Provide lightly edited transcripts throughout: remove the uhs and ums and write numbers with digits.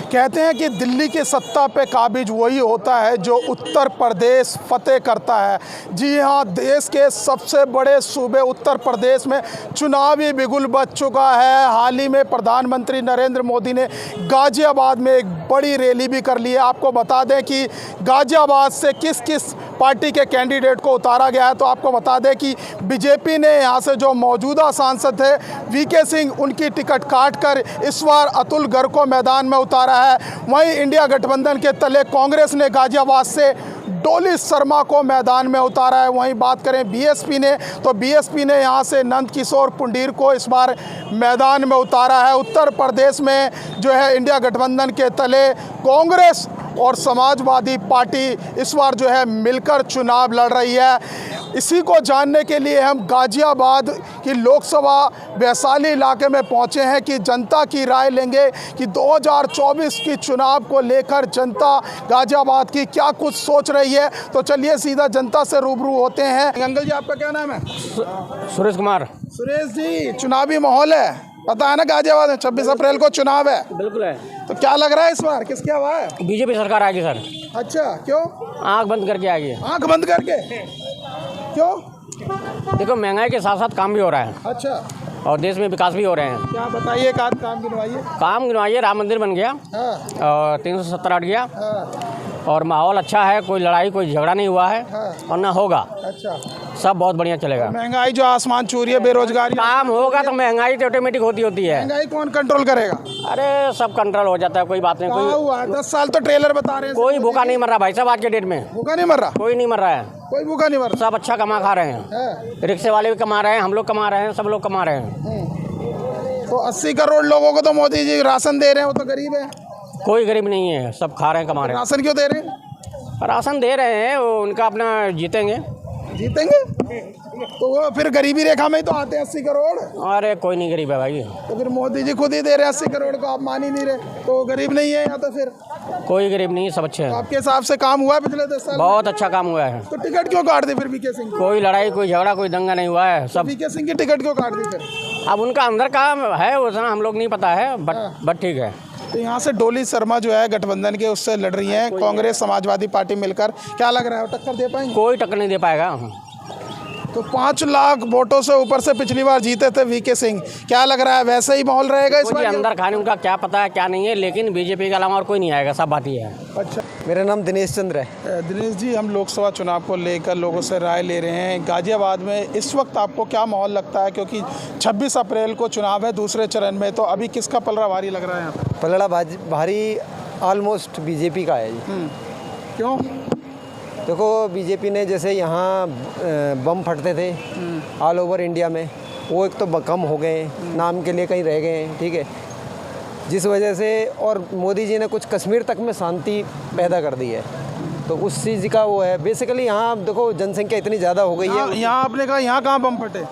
कहते हैं कि दिल्ली की सत्ता पे काबिज वही होता है जो उत्तर प्रदेश फतेह करता है। जी हाँ, देश के सबसे बड़े सूबे उत्तर प्रदेश में चुनावी बिगुल बज चुका है। हाल ही में प्रधानमंत्री नरेंद्र मोदी ने गाजियाबाद में एक बड़ी रैली भी कर ली है। आपको बता दें कि गाजियाबाद से किस किस पार्टी के कैंडिडेट को उतारा गया है। तो आपको बता दें कि बीजेपी ने यहाँ से जो मौजूदा सांसद थे वीके सिंह, उनकी टिकट काटकर इस बार अतुल गर्ग को मैदान में उतारा है। वहीं इंडिया गठबंधन के तले कांग्रेस ने गाजियाबाद से डोली शर्मा को मैदान में उतारा है। वहीं बात करें बीएसपी ने, तो बीएसपी ने यहां से नंद किशोर पुंडीर को इस बार मैदान में उतारा है। उत्तर प्रदेश में जो है इंडिया गठबंधन के तले कांग्रेस और समाजवादी पार्टी इस बार जो है मिलकर चुनाव लड़ रही है। इसी को जानने के लिए हम गाजियाबाद की लोकसभा वैशाली इलाके में पहुंचे हैं कि जनता की राय लेंगे कि 2024 की चुनाव को लेकर जनता गाजियाबाद की क्या कुछ सोच रही है। तो चलिए सीधा जनता से रूबरू होते हैं। अंकल जी, आपका क्या नाम है? सुरेश कुमार। सुरेश जी, चुनावी माहौल है, पता है ना गाजियाबाद में 26 अप्रैल को चुनाव है। बिल्कुल है। तो क्या लग रहा है इस बार किसकी हवा है? बीजेपी सरकार आएगी सर। अच्छा, क्यों? आंख बंद करके आएगी। आंख बंद करके? क्यों? देखो, महंगाई के साथ साथ काम भी हो रहा है। अच्छा, और देश में विकास भी हो रहे हैं। क्या बताइए, काम गिनवाइए। काम गिनवाइए। राम मंदिर बन गया। हाँ। और 370 हट गया। हाँ। और माहौल अच्छा है, कोई लड़ाई कोई झगड़ा नहीं हुआ है। हाँ। और ना होगा। अच्छा, सब बहुत बढ़िया चलेगा। महंगाई जो आसमान छू रही है, बेरोजगारी, काम होगा तो महंगाई तो ऑटोमेटिक होती है। महंगाई कौन कंट्रोल करेगा? अरे सब कंट्रोल हो जाता है, कोई बात नहीं। कहाँ कोई हुआ? 10 साल तो ट्रेलर बता रहे हैं। कोई भूखा नहीं मर रहा भाई साहब। आज के डेट में भूखा नहीं मर रहा? कोई नहीं मर रहा है। कोई भूखा नहीं मर रहा। सब अच्छा कमा खा रहे हैं। है। रिक्शे वाले भी कमा रहे हैं, हम लोग कमा रहे हैं, सब लोग कमा रहे हैं। तो 80 करोड़ लोगों को तो मोदी जी राशन दे रहे हैं, वो तो गरीब है। कोई गरीब नहीं है, सब खा रहे हैं, कमा रहे हैं। राशन क्यों दे रहे हैं? राशन दे रहे हैं, वो उनका अपना जीतेंगे। तो वो फिर गरीबी रेखा में ही तो आते हैं 80 करोड़। अरे कोई नहीं गरीब है भाई। तो फिर मोदी जी खुद ही दे रहे हैं 80 करोड़ को, आप मान ही नहीं रहे, तो गरीब नहीं है या तो फिर? कोई गरीब नहीं है, सब अच्छे हैं। आपके हिसाब से काम हुआ है पिछले 10 साल? बहुत अच्छा काम हुआ है। तो टिकट क्यों काट दी फिर वीके सिंह? कोई लड़ाई कोई झगड़ा कोई दंगा नहीं हुआ है। सब वीके सिंह की टिकट क्यों काट दी फिर? अब उनका अंदर काम है, उतना हम लोग नहीं पता है, बट ठीक है। तो यहाँ से डोली शर्मा जो है गठबंधन के उससे लड़ रही हैं, कांग्रेस समाजवादी पार्टी मिलकर। क्या लग रहा है, टक्कर दे पाएंगे? कोई टक्कर नहीं दे पाएगा। तो 5 लाख वोटों से ऊपर से पिछली बार जीते थे वीके सिंह। क्या लग रहा है, वैसे ही माहौल रहेगा इस बार? अंदर खाने उनका क्या पता है क्या नहीं है, लेकिन बीजेपी के अलावा और कोई नहीं आएगा, सब बात ही है। अच्छा, मेरा नाम दिनेश चंद्र है। दिनेश जी, हम लोकसभा चुनाव को लेकर लोगों से राय ले रहे हैं। गाजियाबाद में इस वक्त आपको क्या माहौल लगता है, क्योंकि 26 अप्रैल को चुनाव है दूसरे चरण में, तो अभी किसका पलड़ा भारी लग रहा है यहाँ पे? पलड़ा भारी ऑलमोस्ट बीजेपी का है जी। क्यों? देखो, बीजेपी ने जैसे यहाँ बम फटते थे ऑल ओवर इंडिया में, वो एक तो कम हो गए, नाम के लिए कहीं रह गए हैं, ठीक है, जिस वजह से। और मोदी जी ने कुछ कश्मीर तक में शांति पैदा कर दी है, तो उस चीज़ का वो है बेसिकली। यहाँ देखो, जनसंख्या इतनी ज़्यादा हो गई है। यहाँ आपने कहा यहाँ कहाँ बम फटे?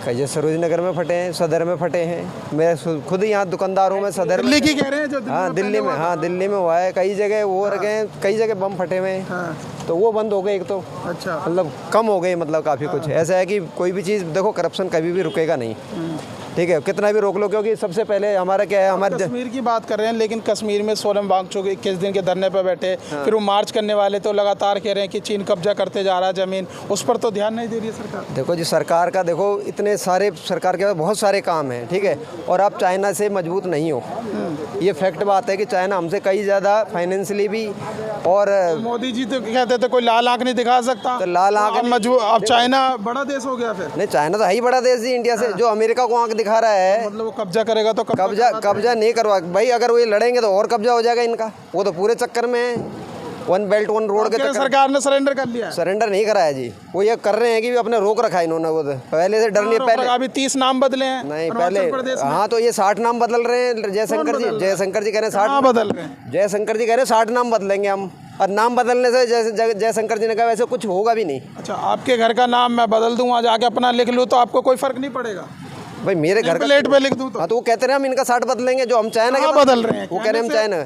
कई सरोज नगर में फटे हैं, सदर में फटे हैं। मैं खुद यहाँ दुकानदार हूँ, मैं सदर दिल्ली की कह रहे हैं जो? हाँ, दिल्ली में, हाँ दिल्ली में हुआ है। कई जगह वो रखे हैं, कई जगह बम फटे हुए हैं। हाँ। तो वो बंद हो गए एक तो। अच्छा, मतलब कम हो गई, मतलब काफ़ी कुछ ऐसा है कि कोई भी चीज़ देखो, करप्शन कभी भी रुकेगा नहीं, ठीक है, कितना भी रोक लो। क्योंकि सबसे पहले हमारा क्या है, हमारे कश्मीर की बात कर रहे हैं, लेकिन कश्मीर में सोनम वांगचुक 21 दिन के धरने पर बैठे। फिर वो मार्च करने वाले तो लगातार कह रहे हैं कि चीन कब्जा करते जा रहा है ज़मीन, उस पर तो ध्यान नहीं दे रही है सरकार। देखो जी, सरकार का देखो, इतने सारे सरकार के बहुत सारे काम हैं, ठीक है, और आप चाइना से मजबूत नहीं हो। ये फैक्ट बात है कि चाइना हमसे कई ज़्यादा फाइनेंशियली भी। और मोदी जी तो कहते थे कोई लाल आंख नहीं दिखा सकता, तो लाल आंख मजबूत। अब चाइना बड़ा देश हो गया फिर? नहीं, चाइना तो है ही बड़ा देश जी इंडिया से। जो अमेरिका को आंख दिखा रहा है, मतलब वो कब्जा करेगा तो कब्जा नहीं करवा भाई। अगर वो ये लड़ेंगे तो और कब्जा हो जाएगा इनका। वो तो पूरे चक्कर में वन बेल्ट वन रोड के चक्कर। सरकार ने सरेंडर कर लिया? सरेंडर नहीं कराया जी, वो ये कर रहे हैं कि अपने रोक रखा है इन्होंने। वो तो पहले से डर नहीं, पहले अभी 30 नाम बदले हैं। नहीं, पहले हाँ, तो ये 60 नाम बदल रहे हैं। जयशंकर जी कह रहे हैं 60 बदल रहे हैं। जयशंकर जी कह रहे हैं 60 नाम बदलेंगे हम। और नाम बदलने से जैसे जयशंकर जी ने कहा, वैसे कुछ होगा भी नहीं। अच्छा, आपके घर का नाम मैं बदल दूँ, वहाँ जाके अपना लिख लूँ, तो आपको कोई फर्क नहीं पड़ेगा? भाई मेरे घर का प्लेट पे लिख दूँ तो? हाँ, तो वो कहते रहे हम इनका 60 बदलेंगे, जो हम चाहे ना बदल रहे हैं। वो कह रहे हैं हम चाहे ना।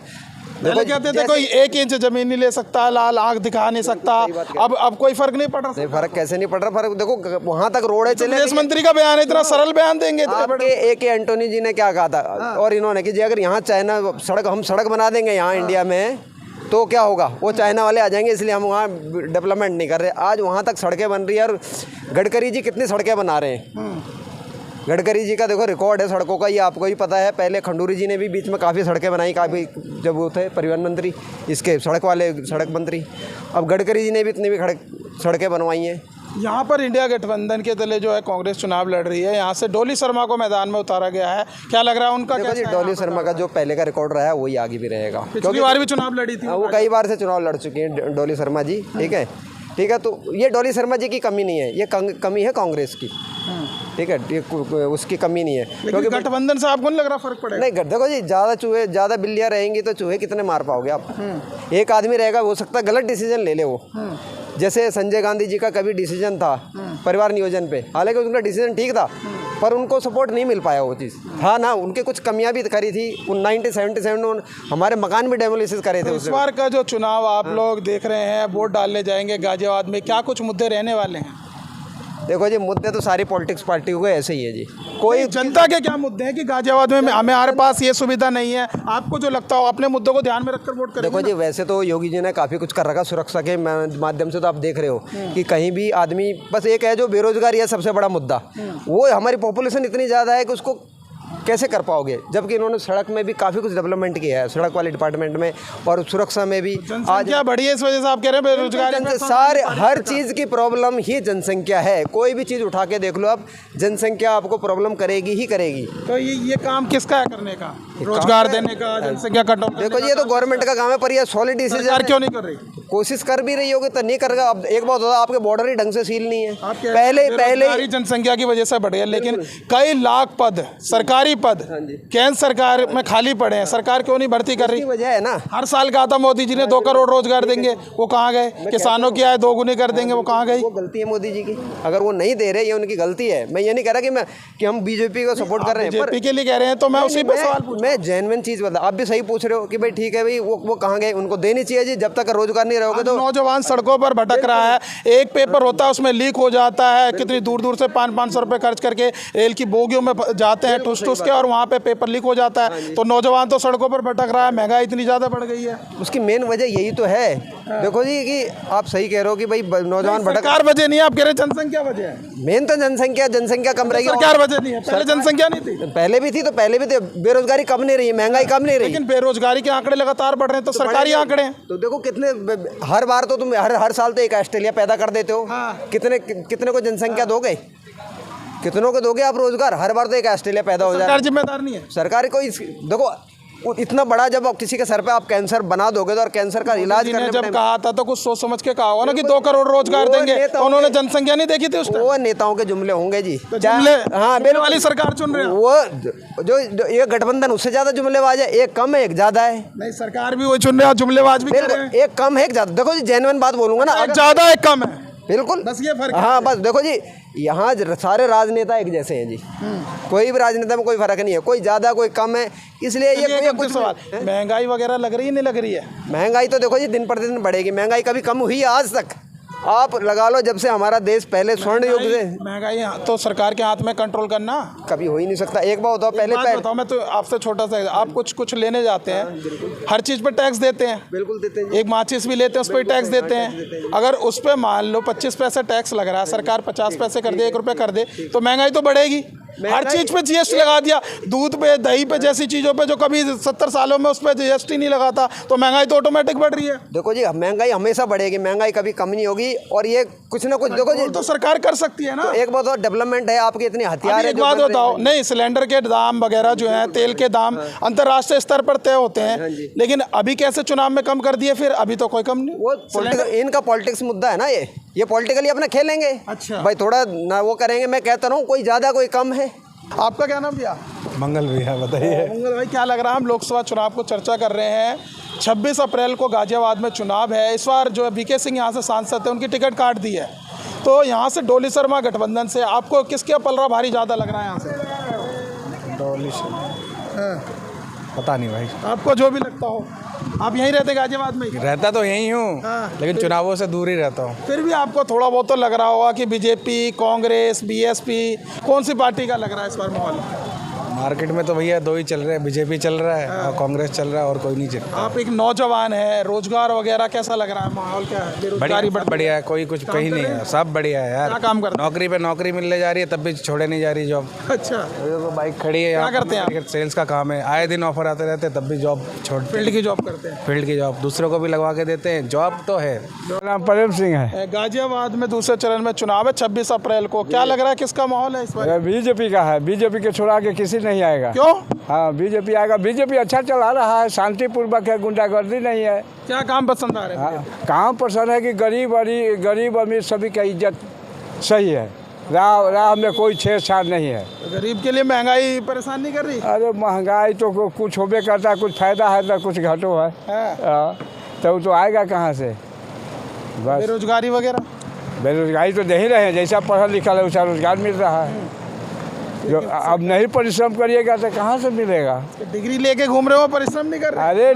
पहले कहते थे कोई 1 इंच जमीन नहीं ले सकता, लाल आंख दिखा नहीं सकता, अब कोई फर्क नहीं पड़ रहा। नहीं, फर्क कैसे नहीं पड़ रहा? फर्क देखो, वहां तक रोड है चले। विदेश मंत्री का बयान है, इतना सरल बयान देंगे इतने बड़े। आपके AK एंटोनी जी ने क्या कहा था और इन्होंने कि जी अगर यहाँ चाइना हम सड़क बना देंगे यहाँ इंडिया में तो क्या होगा, वो चाइना वाले आ जाएंगे, इसलिए हम वहाँ डेवलपमेंट नहीं कर रहे। आज वहाँ तक सड़कें बन रही है और गडकरी जी कितनी सड़कें बना रहे हैं। गडकरी जी का देखो रिकॉर्ड है सड़कों का, ये आपको ही पता है। पहले खंडूरी जी ने भी बीच में काफ़ी सड़कें बनाई, काफ़ी जब वो थे परिवहन मंत्री, इसके सड़क मंत्री। अब गडकरी जी ने भी इतनी भी सड़कें बनवाई हैं। यहाँ पर इंडिया गठबंधन के तले जो है कांग्रेस चुनाव लड़ रही है, यहाँ से डोली शर्मा को मैदान में उतारा गया है, क्या लग रहा है उनका? देखो जी, डोली शर्मा का जो पहले का रिकॉर्ड रहा है वही आगे भी रहेगा। पिछली बार भी चुनाव लड़ी थी वो कई बार से चुनाव लड़ चुकी हैं डोली शर्मा जी, ठीक है। तो ये डोली शर्मा जी की कमी नहीं है, ये कमी है कांग्रेस की, ठीक है। ये उसकी कमी नहीं है, क्योंकि गठबंधन से आपको नहीं लग रहा फर्क पड़ेगा? नहीं, देखो जी, ज़्यादा बिल्लियाँ रहेंगी तो चूहे कितने मार पाओगे आप? एक आदमी रहेगा, हो सकता है गलत डिसीजन ले ले वो। जैसे संजय गांधी जी का कभी डिसीजन था परिवार नियोजन पे, हालांकि उनका डिसीजन ठीक था पर उनको सपोर्ट नहीं मिल पाया। वो चीज़ था ना, उनके कुछ कमियां भी करी थी। 1977 में हमारे मकान भी डेमोलिसिस करे थे। इस बार का जो चुनाव आप लोग देख रहे हैं, वोट डालने जाएंगे गाजियाबाद में, क्या कुछ मुद्दे रहने वाले हैं? देखो जी, मुद्दे तो सारी पॉलिटिक्स पार्टियों के ऐसे ही है जी। कोई जनता के क्या मुद्दे हैं कि गाजियाबाद में हमारे पास ये सुविधा नहीं है? आपको जो लगता हो अपने मुद्दों को ध्यान में रखकर वोट करें। देखो जी, वैसे तो योगी जी ने काफ़ी कुछ कर रखा सुरक्षा के माध्यम से, तो आप देख रहे हो कि कहीं भी आदमी, बस एक है जो बेरोजगारी है सबसे बड़ा मुद्दा। वो हमारी पॉपुलेशन इतनी ज़्यादा है कि उसको कैसे कर पाओगे, जबकि इन्होंने सड़क में भी काफ़ी कुछ डेवलपमेंट किया है, सड़क वाले डिपार्टमेंट में और सुरक्षा में भी। आज क्या बढ़ी है, इस वजह से आप कह रहे हैं बेरोजगारी? सारे हर चीज़ की प्रॉब्लम ही जनसंख्या है। कोई भी चीज़ उठा के देख लो आप, जनसंख्या आपको प्रॉब्लम करेगी ही करेगी। तो ये काम किसका है करने का? रोजगार देने का, जनसंख्या कटौती? देखो जी, ये तो गवर्नमेंट का काम है, पर ये सॉलिड डिसीजन क्यों नहीं कर रही? कोशिश कर भी रही होगी तो नहीं करेगा। अब एक बात होता है, आपके बॉर्डर ही ढंग से सील नहीं है। पहले जनसंख्या की वजह से बढ़ी है, लेकिन कई लाख पद, सरकारी पद केंद्र सरकार में खाली पड़े हैं, सरकार क्यों नहीं भर्ती कर रही? वजह है ना, हर साल कहा था मोदी जी ने 2 करोड़ रोजगार देंगे, वो कहाँ गए? किसानों की आय 2 गुनी कर देंगे, वो कहाँ गई? वो गलती है मोदी जी की, अगर वो नहीं दे रहे ये उनकी गलती है। मैं ये नहीं कह रहा कि हम बीजेपी को सपोर्ट कर रहे हैं, बीजेपी के लिए कह रहे हैं, तो मैं उसी पे सवाल पूछ। मैं जेन्युइन चीज बता, आप भी सही पूछ रहे हो कि भाई ठीक है भाई, वो कहाँ गए, उनको देनी चाहिए जी। जब तक रोजगार नहीं रहोगे तो नौजवान सड़कों पर भटक रहा है, एक पेपर होता है उसमें लीक हो जाता है, कितनी दूर दूर से 500-500 रुपए खर्च करके रेल की बोगियों में जाते हैं ठूस ठूस के, और वहाँ पे पेपर लीक हो जाता है। तो नौजवान तो सड़कों पर भटक रहा है, महंगाई इतनी ज्यादा बढ़ गई है। उसकी मेन वजह यही तो है। देखो जी कि आप सही कह रहे हो कि भाई नौजवान भटक, सरकार वजह नहीं है, आप कह रहे हैं जनसंख्या वजह है। मेन तो जनसंख्या कम रहेगी। सरकार वजह नहीं है, पहले जनसंख्या नहीं थी, पहले भी थी, तो पहले भी थी। बेरोजगारी कम नहीं रही, महंगाई कम नहीं रही, लेकिन बेरोजगारी के आंकड़े लगातार बढ़ रहे हैं, तो सरकारी आंकड़े हैं। तो देखो कितने, हर बार तो तुम हर साल तो एक ऑस्ट्रेलिया पैदा कर देते हो। कितने को जनसंख्या दोगे, कितनों को दोगे आप रोजगार? हर बार तो एक ऑस्ट्रेलिया पैदा हो जाए। सरकार जिम्मेदार नहीं है। सरकार को देखो इतना बड़ा, जब आप किसी के सर पे आप कैंसर बना दोगे तो, और कैंसर का इलाज करने जब कहा था तो कुछ सोच समझ के कहा होगा ना कि 2 करोड़ रोजगार देंगे, तो उन्होंने जनसंख्या नहीं देखी थी उस टाइम। वो नेताओं के जुमले होंगे जी, जुमले। हाँ, बिल वाली सरकार चुन रहे हैं वो जो ये गठबंधन उससे ज्यादा जुमलेबाज है। एक कम है, एक ज्यादा है। नहीं, सरकार भी वही चुन रहे हैं, जुमलेबाज भी कर रहे हैं। एक कम है, एक ज्यादा। देखो जी, जेन्युइन बात बोलूंगा ना, एक ज्यादा एक कम है, बिल्कुल, बस ये फर्क। हाँ, बस देखो जी, यहाँ सारे राजनेता एक जैसे हैं जी। कोई भी राजनेता में कोई फर्क नहीं है, कोई ज़्यादा कोई कम है। इसलिए ये कुछ सवाल, महंगाई वगैरह लग रही है, नहीं लग रही है? महंगाई तो देखो जी दिन प्रतिदिन बढ़ेगी। महंगाई कभी कम हुई है आज तक? आप लगा लो, जब से हमारा देश पहले स्वर्ण युग से। महंगाई तो सरकार के हाथ में कंट्रोल करना कभी हो ही नहीं सकता। एक बात बताओ, पहले बताओ, मैं तो आपसे छोटा सा, आप कुछ लेने जाते हैं, हर चीज़ पर टैक्स देते हैं। बिल्कुल देते हैं। एक माचिस भी लेते हैं, उस पर टैक्स देते हैं। अगर उस पर मान लो 25 पैसे टैक्स लग रहा है, सरकार 50 पैसे कर दे, 1 रुपये कर दे, तो महंगाई तो बढ़ेगी। हर चीज़ पे GST लगा दिया, दूध पे, दही पे, जैसी चीज़ों पे जो कभी 70 सालों में उस पर GST नहीं लगा था, तो महंगाई तो ऑटोमेटिक बढ़ रही है। देखो जी, महंगाई हमेशा बढ़ेगी, महंगाई कभी कम नहीं होगी। और ये कुछ ना कुछ देखो जी, तो सरकार कर सकती है ना। तो एक बात और, डेवलपमेंट है, आपके इतने हथियार है। एक बात बताओ, नहीं, सिलेंडर के दाम वगैरह जो है, तेल के दाम अंतर्राष्ट्रीय स्तर पर तय होते हैं, लेकिन अभी कैसे चुनाव में कम कर दिए फिर? अभी तो कोई कम नहीं। वो इनका पॉलिटिक्स मुद्दा है ना, ये पॉलिटिकली अपना खेलेंगे। अच्छा भाई, थोड़ा ना वो करेंगे। मैं कहता हूँ कोई ज़्यादा कोई कम है। आपका क्या नाम भैया? मंगल भैया, बताइए। मंगल भाई, क्या लग रहा है? हम लोकसभा चुनाव को चर्चा कर रहे हैं। 26 अप्रैल को गाजियाबाद में चुनाव है। इस बार जो है VK सिंह यहाँ से सांसद है, उनकी टिकट काट दी है, तो यहाँ से डोली शर्मा गठबंधन से आपको किसके पलड़ा भारी ज़्यादा लग रहा है यहाँ से? डोली शर्मा। पता नहीं भाई, आपको जो भी लगता हो। आप यहीं रहते गाजियाबाद में ही? रहता तो यहीं हूँ हाँ, लेकिन चुनावों से दूर ही रहता हूँ। फिर भी आपको थोड़ा बहुत तो लग रहा होगा कि बीजेपी, कांग्रेस, बीएसपी, कौन सी पार्टी का लग रहा है इस बार माहौल? मार्केट में तो भैया दो ही चल रहे हैं, बीजेपी चल रहा है और कांग्रेस चल रहा है और कोई नहीं चल रहा। आप एक नौजवान है, रोजगार वगैरह कैसा लग रहा है, माहौल क्या है? बेरोजगारी बढ़ बढ़िया है, कोई कुछ कहीं नहीं है, सब बढ़िया है यार। क्या काम करते हैं? नौकरी पे नौकरी मिलने जा रही है तब भी छोड़े नहीं जा रही जॉब। अच्छा, तो बाइक खड़ी है, क्या करते हैं आप? सेल्स का काम है, आए दिन ऑफर आते रहते हैं तब भी जॉब छोड़, फील्ड की जॉब करते हैं। फील्ड की जॉब दूसरों को भी लगवा के देते हैं, जॉब तो है। नाम प्रेम सिंह है। गाजियाबाद में दूसरे चरण में चुनाव है 26 अप्रैल को, क्या लग रहा है किसका माहौल है इस बार? बीजेपी का है, बीजेपी के छोड़ा के किसी नहीं आएगा। क्यों? हाँ बीजेपी आएगा, बीजेपी अच्छा चला रहा है, शांतिपूर्वक है, गुंडागर्दी नहीं है। क्या काम पसंद आ रहा है? हाँ, काम पसंद है कि गरीब अमीर सभी का इज्जत सही है, राह में कोई छेड़छाड़ नहीं है। गरीब के लिए महंगाई परेशान नहीं कर रही? अरे महंगाई तो कुछ होबे करता है, कुछ फायदा है तो कुछ घटो है। हाँ, तो आएगा कहाँ से? बस बेरोजगारी वगैरह? बेरोजगारी तो दे ही रहे हैं, जैसा पढ़ा लिखा है वैसा रोजगार मिल रहा है। जो अब नहीं परिश्रम करिएगा तो कहाँ से मिलेगा? डिग्री लेके घूम रहे हो, परिश्रम नहीं कर रहे? अरे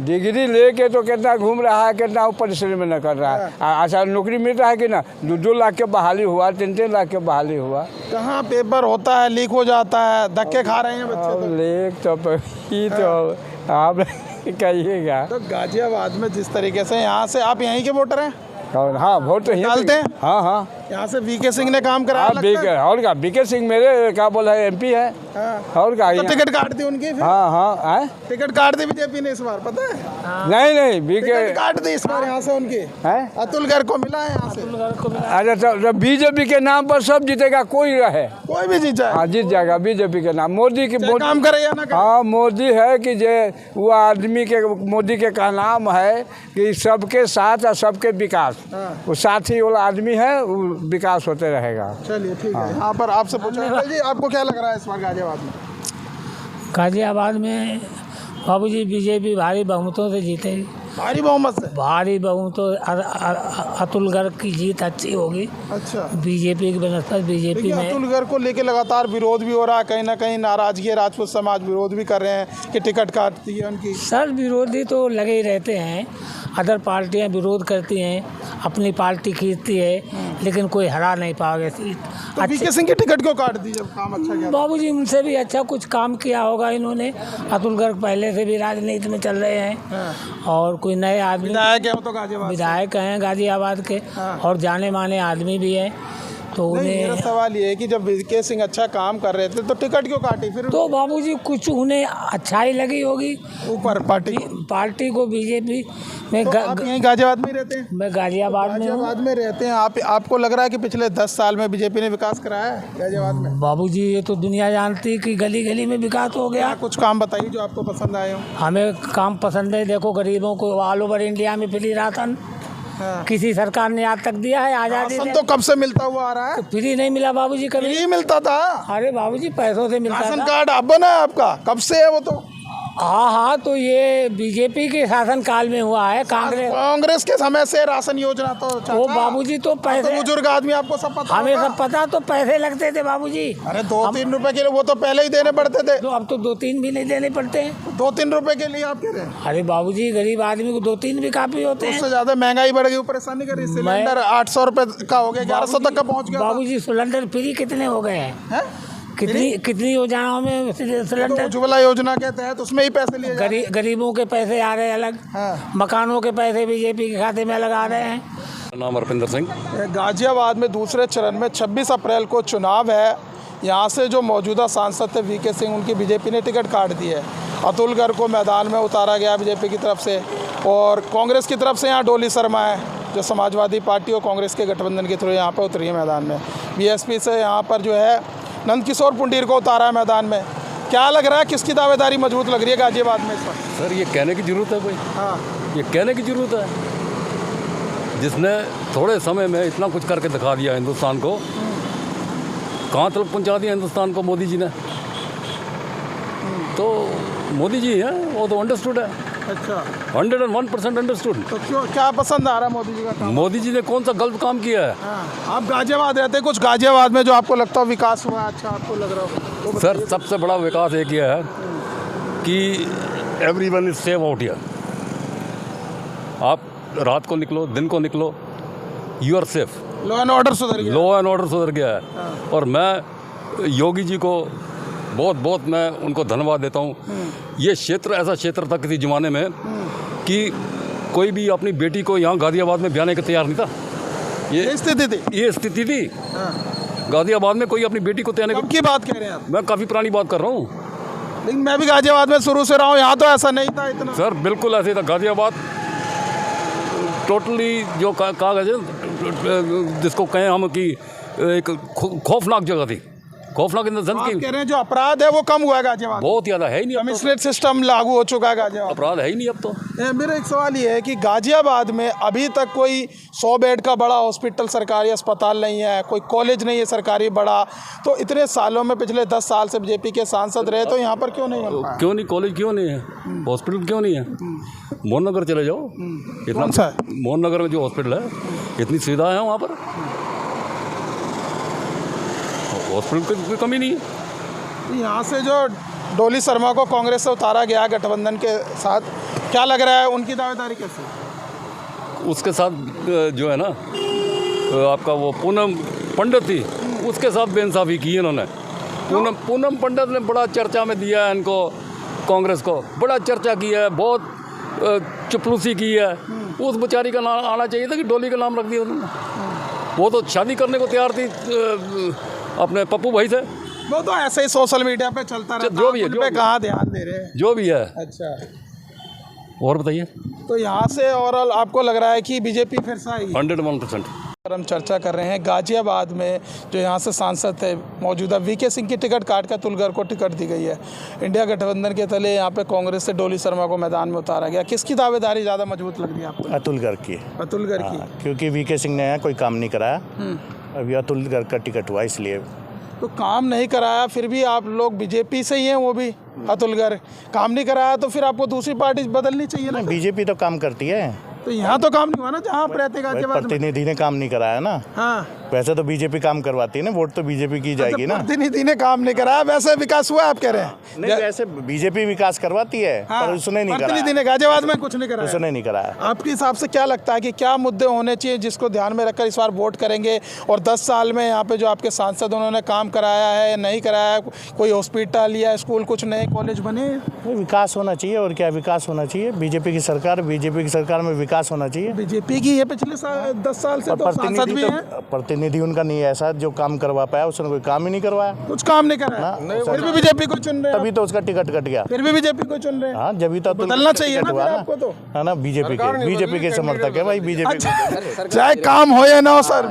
डिग्री लेके तो कितना घूम रहा है, कितना वो परिश्रम न कर रहा है। अच्छा नौकरी मिल रहा है कि ना? 2 लाख के बहाली हुआ, 3 लाख के बहाली हुआ। कहाँ पेपर होता है, लीक हो जाता है, धक्के खा रहे हैं बच्चे तो। लेक तो आप कहिएगा। तो गाजियाबाद में जिस तरीके से यहाँ से आप यहीं के वोटर हैं? हाँ वोट तो डालते हैं? हाँ हाँ यहाँ से वीके सिंह ने काम कराया लगता है? और क्या, वीके सिंह मेरे क्या बोला है MP है। हाँ। और क्या तो टिकट काट दी उनकी फिर? हाँ टिकट काट दी बीजेपी ने इस बार, पता है? नहीं वीके टिकट काट दी इस बार यहाँ से उनकी। अतुल गर्ग को मिला है यहाँ से। अच्छा तो बीजेपी के नाम पर सब जीतेगा, कोई रहे कोई भी जीत जाए? हाँ जीत जाएगा बीजेपी के नाम। मोदी की काम करे या ना करे? हाँ मोदी है कि जे वो आदमी के, मोदी के का नाम है कि सबके साथ और सबके विकास, वो साथी वाला आदमी है, वो विकास होते रहेगा। चलिए ठीक है, यहाँ पर आपसे पूछा जी, आपको क्या लग रहा है इस बार गाजियाबाद में? गाजियाबाद में बाबूजी बीजेपी भारी बहुमतों से जीतेगी। भारी बहुमत से? भारी बहुमतों, अतुल गर्ग की जीत अच्छी होगी। अच्छा, बीजेपी की बनस्पत बीजेपी में। अतुल गर्ग को लेके लगातार विरोध भी हो रहा है, कहीं ना कहीं नाराजगी है, राजपूत समाज विरोध भी कर रहे हैं कि टिकट काटती है उनकी। सर विरोधी तो लगे ही रहते हैं, अदर पार्टियां विरोध करती हैं, अपनी पार्टी खींचती है, लेकिन कोई हरा नहीं पाओगे सीट। तो वीके सिंह की टिकट क्यों काट दी जब काम अच्छा किया? बाबूजी उनसे भी अच्छा कुछ काम किया होगा इन्होंने। अतुल गर्ग पहले से भी राजनीति में चल रहे हैं और कोई नए आदमी विधायक है वो तो गाजियाबाद विधायक हैं गाजियाबाद के, और जाने माने आदमी भी हैं। तो मेरा सवाल ये है कि जब वीके सिंह अच्छा काम कर रहे थे तो टिकट क्यों काटी फिर? तो बाबूजी कुछ उन्हें अच्छाई लगी होगी ऊपर पार्टी को बीजेपी में। तो आप यहीं गाजियाबाद में रहते हैं? मैं गाजियाबाद में रहते हैं। आपको लग रहा है कि पिछले 10 साल में बीजेपी ने विकास कराया है गाजियाबाद में? बाबूजी ये तो दुनिया जानती है कि गली गली में विकास हो गया। कुछ काम बताइए जो आपको पसंद आए हो। हमें काम पसंद है, देखो गरीबों को ऑल ओवर इंडिया में फ्री राशन किसी सरकार ने आज तक दिया है? आजादी राशन तो कब से मिलता हुआ आ रहा है? फ्री नहीं मिला बाबूजी, कभी फ्री मिलता था। अरे बाबूजी पैसों से मिलता राशन था। कार्ड अब बना है आपका, कब से है वो? तो हाँ तो ये बीजेपी के शासन काल में हुआ है। कांग्रेस के समय से राशन योजना तो वो बाबूजी तो पैसे, बुजुर्ग आदमी आपको सब पता, हमें सब पता, तो पैसे लगते थे बाबूजी। अरे 2-3 रुपए के लिए वो तो पहले ही देने पड़ते थे। तो अब तो 2-3 भी नहीं देने पड़ते हैं। 2-3 रुपए के लिए आप कह रहे हैं? अरे बाबूजी गरीब आदमी को 2-3 भी काफी होते हैं। उससे ज्यादा महंगाई बढ़ गई, परेशानी कर रही। सिलेंडर 800 रुपए का हो गया, 1100 तक का पहुंच गया। बाबूजी सिलेंडर फ्री कितने हो गए हैं? कितनी योजनाओं में सिलेंडर? उज्ज्वला योजना के तहत उसमें ही पैसे लिए गरीबों के पैसे आ रहे हैं अलग, मकानों के पैसे बीजेपी के खाते में अलग आ रहे हैं। नाम अरविंदर सिंह। गाजियाबाद में दूसरे चरण में 26 अप्रैल को चुनाव है। यहाँ से जो मौजूदा सांसद थे वीके सिंह, उनकी बीजेपी ने टिकट काट दी है। अतुल गर्ग को मैदान में उतारा गया बीजेपी की तरफ से, और कांग्रेस की तरफ से यहाँ डोली शर्मा है जो समाजवादी पार्टी और कांग्रेस के गठबंधन के थ्रू यहाँ पर उतरी है मैदान में। बीएसपी से यहाँ पर जो है नंदकिशोर पुंडीर को उतारा है मैदान में। क्या लग रहा है, किसकी दावेदारी मजबूत लग रही है गाजियाबाद में इस वक्त? सर ये कहने की ज़रूरत है भाई। हाँ, ये कहने की ज़रूरत है, जिसने थोड़े समय में इतना कुछ करके दिखा दिया हिंदुस्तान को। कहाँ तक पहुँचा दिया हिंदुस्तान को मोदी जी ने। तो मोदी जी हैं, वो तो अंडरस्टूड है। अच्छा, 101% अंडरस्टूड। तो क्यों, क्या पसंद आ रहा है मोदी जी का काम? मोदी जी ने कौन सा गलत काम किया है? आप गाजियाबाद रहते हैं, कुछ गाजियाबाद में जो आपको लगता हो विकास हुआ अच्छा आपको लग रहा हो? सर सबसे बड़ा विकास एक ये है कि everyone is safe out here. आप रात को निकलो, दिन को निकलो, you are safe. Law and order सुधर गया। लॉ एंड ऑर्डर सुधर गया है। और मैं योगी जी को बहुत मैं उनको धन्यवाद देता हूँ। ये क्षेत्र ऐसा क्षेत्र था किसी ज़माने में कि कोई भी अपनी बेटी को यहाँ गाज़ियाबाद में ब्याने के तैयार नहीं था। ये स्थिति थी। ये स्थिति थी। गाज़ियाबाद में कोई अपनी बेटी को तैयार कब की बात कह रहे हैं आप? मैं काफ़ी पुरानी बात कर रहा हूँ। लेकिन मैं भी गाजियाबाद में शुरू से रहा हूँ, यहाँ तो ऐसा नहीं था इतना। सर बिल्कुल ऐसे था। गाज़ियाबाद टोटली जो कागज है जिसको कहें हम कि एक खौफनाक जगह थी। खौफनाक इन द सेंस आप कि कह रहे हैं जो अपराध है वो कम हुआ है गाजियाबाद। बहुत ज़्यादा है ही नहीं अब तो। कमिश्नरेट सिस्टम लागू हो चुका है गाजियाबाद। अपराध है ही नहीं अब तो। मेरा एक सवाल ये है कि गाजियाबाद में अभी तक कोई 100 बेड का बड़ा हॉस्पिटल सरकारी अस्पताल नहीं है, कोई कॉलेज नहीं है सरकारी बड़ा। तो इतने सालों में, पिछले 10 साल से बीजेपी के सांसद रहे, तो यहाँ पर क्यों नहीं बन पाया? क्यों नहीं? कॉलेज क्यों नहीं है? हॉस्पिटल क्यों नहीं है? मोहन नगर चले जाओ, इतना कौन सा है? मोहन नगर में जो हॉस्पिटल है, इतनी सुविधा है वहाँ पर। हॉस्पिटल की कोई कमी नहीं है। यहाँ से जो डोली शर्मा को कांग्रेस से उतारा गया गठबंधन के साथ, क्या लग रहा है उनकी दावेदारी कैसे? उसके साथ जो है ना आपका वो पूनम पंडित थी, उसके साथ बेइंसाफ़ी की इन्होंने। पूनम पंडित ने बड़ा चर्चा में दिया है इनको, कांग्रेस को बड़ा चर्चा किया है, बहुत चपलूसी की है। उस बेचारी का नाम आना चाहिए था कि डोली का नाम रख दिया उन्होंने। वो तो शादी करने को तैयार थी अपने पप्पू भाई से। वो तो ऐसे ही सोशल मीडिया पे चलता रहता है, जो भी है, उन जो पे भी कहाँ ध्यान दे रहे हैं। जो भी है। अच्छा, और बताइए। तो यहाँ से ओवरऑल आपको लग रहा है कि बीजेपी फिर से आएगी? 101%। हम चर्चा कर रहे हैं गाजियाबाद में जो यहाँ से सांसद थे मौजूदा वीके सिंह की टिकट काट कर अतुल गर्ग को टिकट दी गई है। इंडिया गठबंधन के तले यहाँ पे कांग्रेस से डोली शर्मा को मैदान में उतारा गया। किसकी दावेदारी ज़्यादा मजबूत लग रही है आपको? अतुल गर्ग की। अतुल गर्ग की। क्योंकि वीके सिंह ने यहाँ कोई काम नहीं कराया, अभी अतुल गर्ग का टिकट हुआ इसलिए। तो काम नहीं कराया फिर भी आप लोग बीजेपी से ही हैं, वो भी अतुल गर्ग काम नहीं कराया, तो फिर आपको दूसरी पार्टी बदलनी चाहिए ना। बीजेपी तो काम करती है, तो यहाँ तो काम नहीं हुआ ना जहाँ आप रहते गाजियाबाद में। प्रतिनिधि ने काम नहीं कराया ना। हाँ, वैसे तो बीजेपी काम करवाती है ना, वोट तो बीजेपी की जाएगी ना। प्रतिनिधि ने काम नहीं कराया, वैसे विकास हुआ आप कह रहे हैं? नहीं, वैसे बीजेपी विकास करवाती है, पर उसने नहीं कराया। प्रतिनिधि ने गाजियाबाद में कुछ नहीं कराया, उसने नहीं कराया। आपके हिसाब से क्या लगता है कि क्या मुद्दे होने चाहिए जिसको ध्यान में रखकर इस बार वोट करेंगे? और 10 साल में यहाँ पे जो आपके सांसद उन्होंने काम कराया है, नहीं कराया? कोई हॉस्पिटल या स्कूल, कुछ नए कॉलेज बने? विकास होना चाहिए, और क्या विकास होना चाहिए। बीजेपी की सरकार में विकास होना चाहिए। बीजेपी की है पिछले 10 साल से, तो सांसद भी हैं। प्रतिनिधि उनका नहीं है ऐसा जो काम करवा पाया, उसने कोई काम ही नहीं करवाया। कुछ काम नहीं कराया, फिर भी बीजेपी को चुन रहे हैं। तभी तो उसका टिकट कट गया। फिर भी बीजेपी को चुन रहे हैं। हाँ, जब तो बदलना चाहिए ना फिर आपको तो। है ना, बीजेपी के समर्थक है भाई, बीजेपी चाहे काम हो या ना हो सर,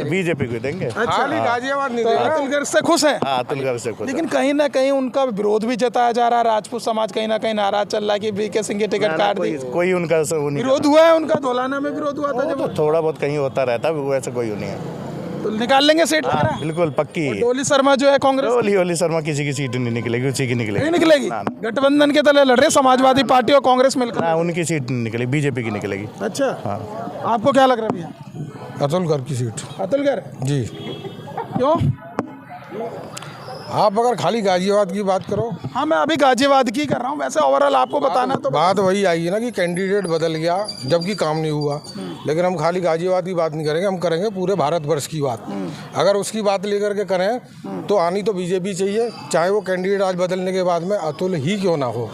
बीजेपी को देंगे। अच्छा, गाजियाबाद नहीं, अतुल गर्ग से खुश हैं? हाँ, अतुल गर्ग से खुश। लेकिन कहीं ना कहीं उनका विरोध भी जताया जा रहा है, राजपूत समाज कहीं ना कहीं नाराज चल रहा है कि वीके सिंह की टिकट काट दी। कोई उनका विरोध हुआ है उनका, धौलाना में विरोध हुआ था जब। थोड़ा बहुत कहीं होता रहता है, वो ऐसा कोई नहीं है। तो निकाल लेंगे सीट लग रहा है? बिल्कुल पक्की। डोली शर्मा जो है कांग्रेस, डोली शर्मा किसी की सीट नहीं निकलेगी, उसी की नहीं निकलेगी। गठबंधन के तले लड़ रहे समाजवादी पार्टी और कांग्रेस मिलकर। हाँ, उनकी सीट नहीं निकलेगी, बीजेपी की निकलेगी। अच्छा, हाँ। आपको क्या लग रहा है भैया? अतुल गर्ग की सीट। अतुल गर्ग जी। क्यों? आप अगर खाली गाजियाबाद की बात करो। हाँ, मैं अभी गाजियाबाद की कर रहा हूँ, वैसे ओवरऑल आपको बताना तो बात वही आई है ना कि कैंडिडेट बदल गया जबकि काम नहीं हुआ। लेकिन हम खाली गाजियाबाद की बात नहीं करेंगे, हम करेंगे पूरे भारतवर्ष की बात। अगर उसकी बात लेकर के करें तो आनी तो बीजेपी चाहिए, चाहे वो कैंडिडेट आज बदलने के बाद में अतुल ही क्यों ना हो।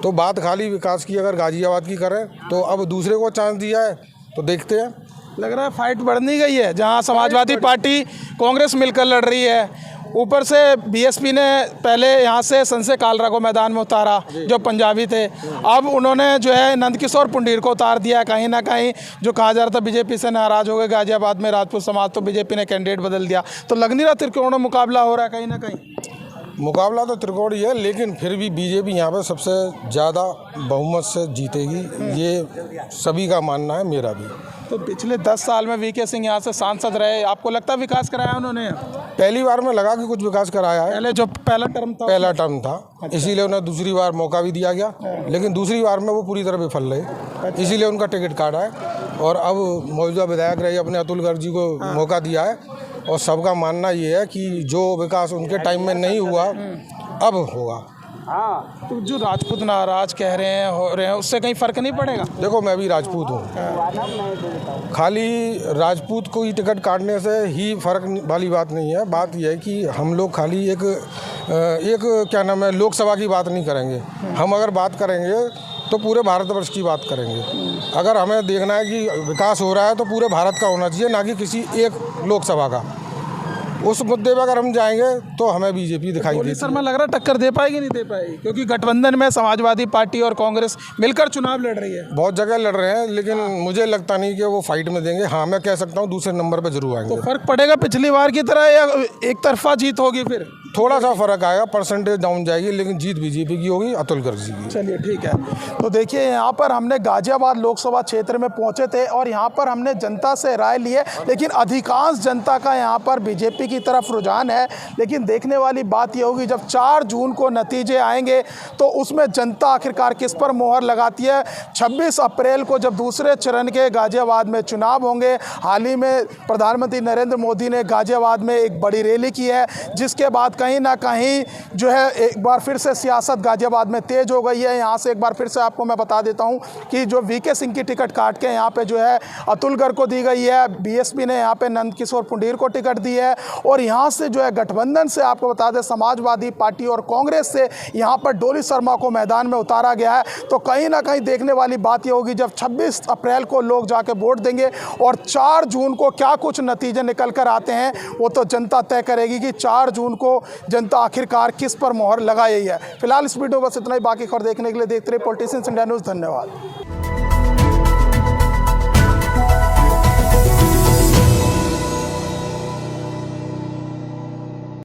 तो बात खाली विकास की अगर गाजियाबाद की करें तो अब दूसरे को चांस दिया है तो देखते हैं। लग रहा है फाइट बढ़नी गई है, जहां समाजवादी पार्टी कांग्रेस मिलकर लड़ रही है। ऊपर से बीएसपी ने पहले यहां से संजय कालरा को मैदान में उतारा जो पंजाबी थे, अब उन्होंने जो है नंदकिशोर पुंडीर को उतार दिया। कहीं ना कहीं जो कहा जा रहा था बीजेपी से नाराज हो गए गाजियाबाद में राजपूत समाज, तो बीजेपी ने कैंडिडेट बदल दिया। तो लग नहीं रहा त्रिकोणीय मुकाबला हो रहा है कहीं ना कहीं? मुकाबला तो त्रिकोण ही है, लेकिन फिर भी बीजेपी यहाँ पर सबसे ज़्यादा बहुमत से जीतेगी, ये सभी का मानना है, मेरा भी। तो पिछले 10 साल में वीके सिंह यहाँ से सांसद रहे, आपको लगता है विकास कराया उन्होंने? पहली बार में लगा कि कुछ विकास कराया है, पहले जो पहला टर्म था इसीलिए उन्हें दूसरी बार मौका भी दिया गया। लेकिन दूसरी बार में वो पूरी तरह विफल रहे, इसीलिए उनका टिकट काटा है। और अब मौजूदा विधायक रहे अपने अतुल गर्ग जी को मौका दिया है, और सबका मानना ये है कि जो विकास उनके टाइम में नहीं हुआ अब होगा। हाँ तो जो राजपूत नाराज कह रहे हैं हो रहे हैं उससे कहीं फर्क नहीं पड़ेगा? देखो मैं भी राजपूत हूँ, खाली राजपूत को ही टिकट काटने से ही फर्क वाली बात नहीं है। बात यह है कि हम लोग खाली एक क्या नाम है लोकसभा की बात नहीं करेंगे। हम अगर बात करेंगे तो पूरे भारतवर्ष की बात करेंगे। अगर हमें देखना है कि विकास हो रहा है तो पूरे भारत का होना चाहिए, ना कि किसी एक लोकसभा का। उस मुद्दे पर अगर हम जाएंगे तो हमें बीजेपी दिखाई देती है। शर्मा लग रहा है टक्कर दे पाएगी नहीं दे पाएगी, क्योंकि गठबंधन में समाजवादी पार्टी और कांग्रेस मिलकर चुनाव लड़ रही है। बहुत जगह लड़ रहे हैं, लेकिन मुझे लगता नहीं कि वो फाइट में देंगे। हाँ, मैं कह सकता हूँ दूसरे नंबर पर जरूर आएंगे। तो फर्क पड़ेगा पिछली बार की तरह या एक तरफा जीत होगी? फिर थोड़ा सा फर्क आएगा, परसेंटेज डाउन जाएगी, लेकिन जीत बीजेपी की होगी, अतुल गर्ग जी की। चलिए ठीक है। तो देखिए यहाँ पर हमने गाजियाबाद लोकसभा क्षेत्र में पहुँचे थे और यहाँ पर हमने जनता से राय ली है, लेकिन अधिकांश जनता का यहाँ पर बीजेपी की तरफ रुझान है। लेकिन देखने वाली बात यह होगी जब 4 जून को नतीजे आएंगे तो उसमें जनता आखिरकार किस पर मोहर लगाती है। 26 अप्रैल को जब दूसरे चरण के गाजियाबाद में चुनाव होंगे, हाल ही में प्रधानमंत्री नरेंद्र मोदी ने गाजियाबाद में एक बड़ी रैली की है, जिसके बाद कहीं ना कहीं जो है एक बार फिर से सियासत गाजियाबाद में तेज हो गई है। यहाँ से एक बार फिर से आपको मैं बता देता हूँ कि जो वीके सिंह की टिकट काट के यहाँ पे जो है अतुल गर्ग को दी गई है, बीएसपी ने यहाँ पे नंद किशोर पुंडीर को टिकट दी है और यहाँ से जो है गठबंधन से आपको बता दें समाजवादी पार्टी और कांग्रेस से यहाँ पर डोली शर्मा को मैदान में उतारा गया है। तो कहीं ना कहीं देखने वाली बात यह होगी जब 26 अप्रैल को लोग जाके वोट देंगे और 4 जून को क्या कुछ नतीजे निकल कर आते हैं वो तो जनता तय करेगी कि 4 जून को जनता आखिरकार किस पर मोहर लगाई है। फिलहाल इस वीडियो बस इतना ही। बाकी खबर देखने के लिए देखते रहिए पॉलिटिशियंस इंडिया न्यूज़। धन्यवाद।